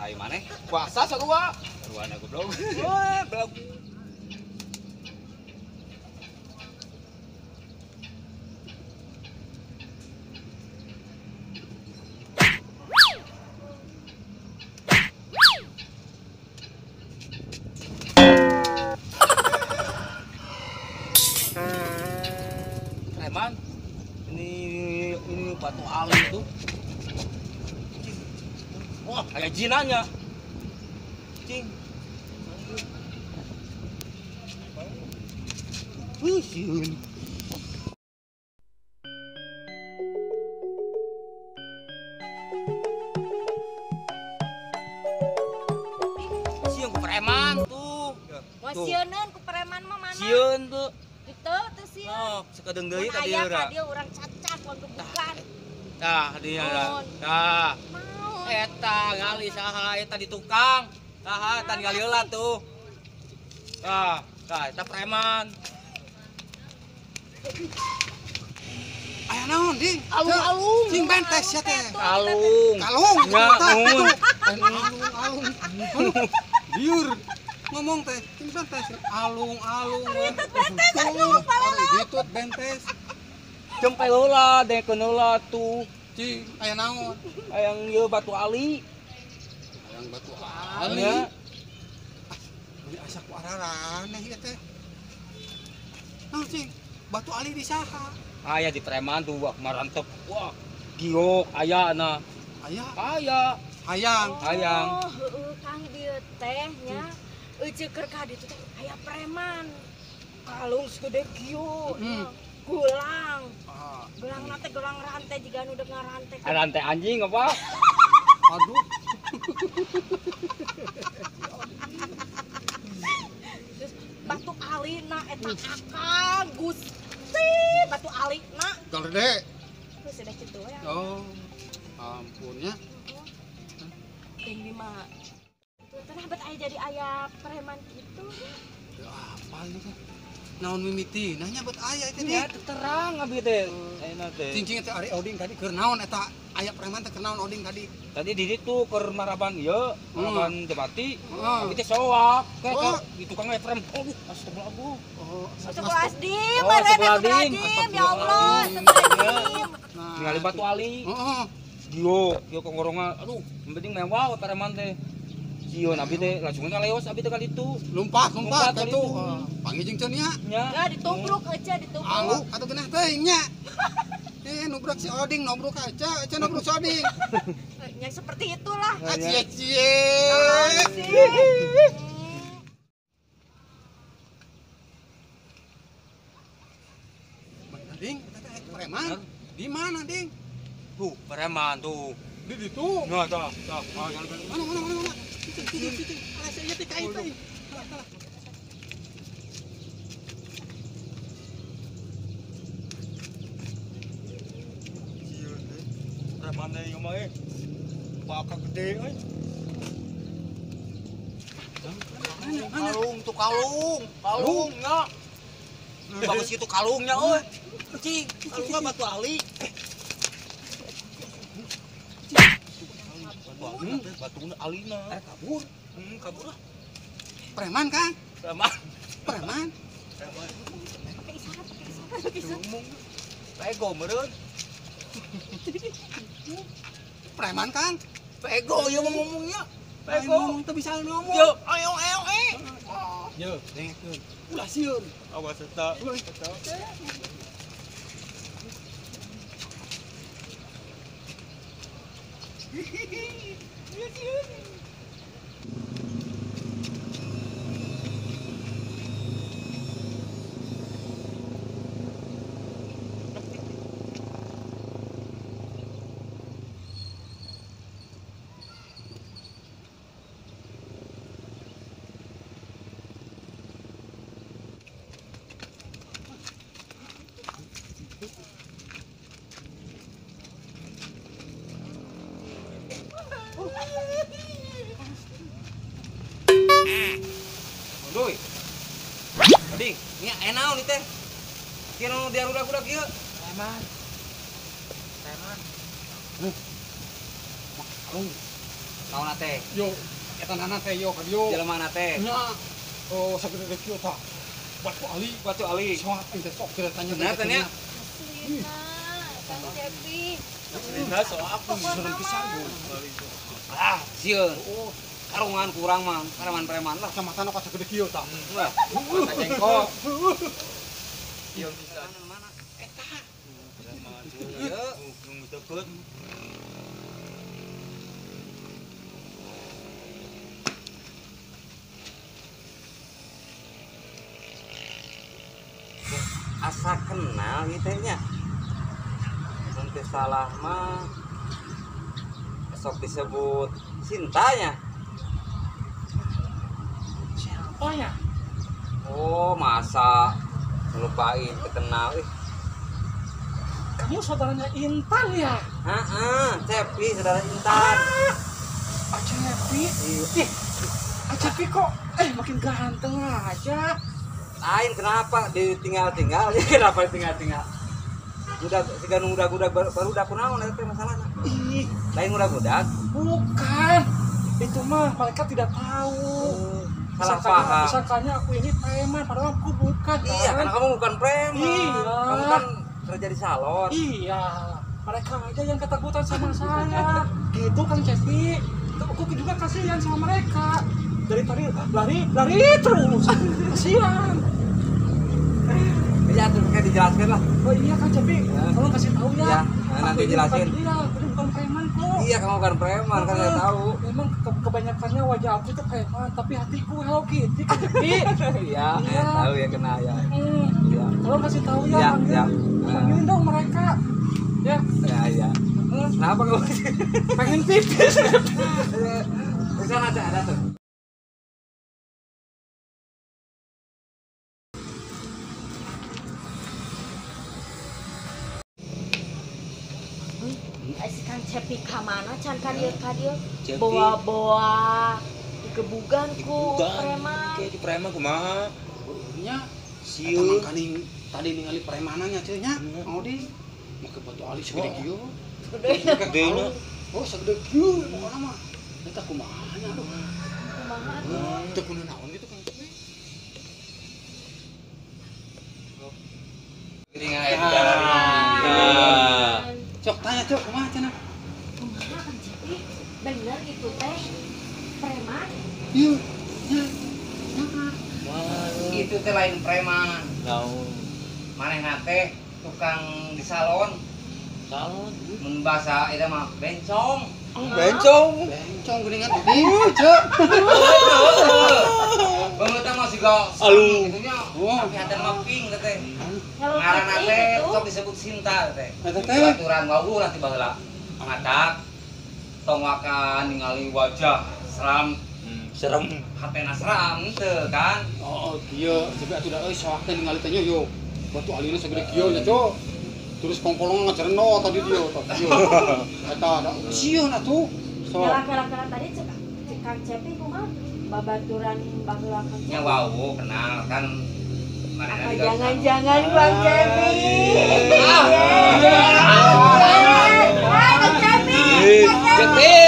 Ai maneh? Puasa sarua. Saruana goblok. Wah, belum. Preman, ini batu ali itu. Wah, kayak jinanya. Cing. Siun. Siun ku preman tuh. Wah sieuneun ku preman mah mana? Siun tuh. Itu tuh sieun. Oh, sakedeung deui ka Aya dieu ka da. dieu urang cacak wan kebukan. Tah, dia da. Naon? Tah. Naon? Eta ngali saha eta di tukang. Tah, tan ngali heula tuh. Tah, eta preman. Aya naon, Ding? Alung-alung. Cing bentes ya teh. Kalung. Kalung. Ya, nuhun. Alung. Biur. Ngomong teh, cing bentes. Alung. Ritut bentes aduh palela. Ditut bentes. Cempel heula, dekeun heula tuh. Cing, aya naon? Hayang ieu batu ali. Yang batu Ali. ali. Ini asa ku araraneh ieu teh. Naon, Cing? Batu ali di saha? Aya di preman tuh wah marantep. Wah, giok aya na. Aya, Aya. hayang. Hayang. Oh, heueuh Kang dieu teh nya. Euceuk keur ka ditu teh aya preman. Kalung segede kieu. Gulang. Gelang nate gelang rantai jiga anu deuk ngarantai. Rantai anjing apa? Aduh. Terus batu alina eta akang Gusti batu alina. Gede. Terus ada kitu ya. Oh. Ampunnya. Ting di mah. Tah bet aya jadi aya preman kitu. Ya apa itu? Naon mimiti? Nanya buat aya itu Ya dia. terang abi teh. Ayeuna teh. Cincin itu ari oding tadi keur naon eta aya preman teh keur naon oding tadi. Tadi di ditu keur maraban ieu, maraban jebati. Heeh. Abi teh soak. Kayak Oh. di tukang efrem. Aduh, astagfirullah. Oh, Astagfirullahaladzim, Oh, Maren, astagfirullahaladzim. astagfirullahaladzim, ya Allah, Astagfirullahaladzim. astagfirullahaladzim. Ningali batu ali. Heeh. Dio kengorongan. Aduh, yang penting mewah preman teh. Sieun abi teh langsung ngaleos abi teh kali itu. Lumpat Lumpat ka kali itu. itu. Panggijing ceun nya. Nya. Ya, ditubruk aja, ditubruk. Aluk atuh geunah teuing nya. Nubruk si oding, nubruk aja nubruk si oding. Yang seperti itulah. Cie-cie. Naon sih? Bener, Ding, eta teh preman. Di mana, Ding? Tuh, preman tuh. Di ditu. Nah, tah. Mana? Cicing. Asa ieu teh ka itu. Sieun teh. Preman teh ieu mah Baka gede euy. Kalung nya. Bagus itu kalungnya euy. Cing, kalungnya batu ali. Batu alina. Kabur. Kabur lah. Preman, Kang. Preman. Preman. Pakai isyarat. Ngomong. Pego meureun. Preman, Kang. Pego ieu mah ngomongnya. Ayo Pego. ngomong teu bisa ngomong. Yo, ayo. Yo, dengekeun. Ulah sieun. Awas eta. Munduy. Ading, nya enaon ieu teh? Kira nu diarudak-udak ieu. Preman. Naon teh? Yo, eta nana teh yo ka dieu. Jelema teh. Nya. Oh, sagede kieu tah. Batu Ali. Soal teh sok kira tanya. Bener tanya. Aslina, Kang Cepi. Nah, so apa Serem pisan yo. Ah, sieun. Karungan kurang mah, preman-preman lah. Kecamatan ka sagede kieu tah. Wah, mata jengkol. Ieu bisa mana? Eta. Ieu, deket. Asa kenal gitu nya. Nanti salah mah esok disebut cintanya. Siapanya? Oh, masa ngelupain kenal Kamu saudaranya Intan ya? Cepi saudara Intan. Cepi. Iya. Cepi kok makin ganteng aja. Lain kenapa ditinggal-tinggal? Ya kenapa ditinggal-tinggal? Udah siga udah baru udah kunaon eta masalahnya. Ih, Lain udah bukan. Itu mah mereka tidak tahu. salah paham. Disangkanya aku ini preman, padahal aku bukan. Iya, kan? karena kamu bukan preman. Iya. Kamu kan kerja di salon. Iya, mereka aja yang ketakutan sama saya. Gitu kan Cepi. Aku juga kasihan sama mereka. Dari tadi lari terus. Kasihan. Ya tuh kayak dijelaskan lah. Oh iya kan Cepi, Ya. tolong kasih tahu ya. Ya, nanti Aku ini jelasin. Iya, aku bukan preman kok. Iya, kamu bukan preman kan saya tahu. Memang kebanyakannya wajah aku itu preman, tapi hatiku Hello Kitty kan Cepi. Iya, Iya. tahu ya kenal ya. Iya. Tolong kasih tahu ya, Ya, panggil. ya. Panggilin dong mereka. Ya, Ya. Kenapa kamu? pengen pipis. Di sana ada tuh. Si Kang Cepi ka mana can ka dieu Cepi. bawa dikebugan ku preman. Kayak di preman kumaha? Nya, Sieu. kaning tadi ningali premanannya cuy nya. Mau di make batu ali segede kieu. Gedena. Oh, segede kieu pokona mah. Eta kumaha nya aduh. Kumaha tuh? Teu kudu naon gitu kan. Piringan air di jalan ini. Cok tanya cok kumaha cenah? Kumaha Kang Cepi? Bener itu teh preman? Ieu nya. Itu teh lain preman. Manehna teh tukang di salon. Mun bahasa eta mah bencong. Bencong geuningan di cok. Bangeutang mah siga Alu. gitunya. Oh. Tapi hati mah pink teh. Hello Ngaranna Kitty teh itu. sok disebut Sinta teh. Eta teh. Itu aturan wau nanti baheula. Ngadak tong wakan ningali wajah seram. Serem. Hatena seram teu kan. Oh, kieu tapi atuh da euy soak teh ningali teh yo. Batu alina segede kieu nya cok. Terus kongkolong ngacerno tadi dia tadi. Eta da sieun atuh. So. Kala tadi cek Kang Cepi kumaha? Babaturan baheula Kang Cepi. Nya wau kenal kan manehna Apa juga jangan-jangan Kang Cepi? Ah. Kang Cepi! Kang Cepi!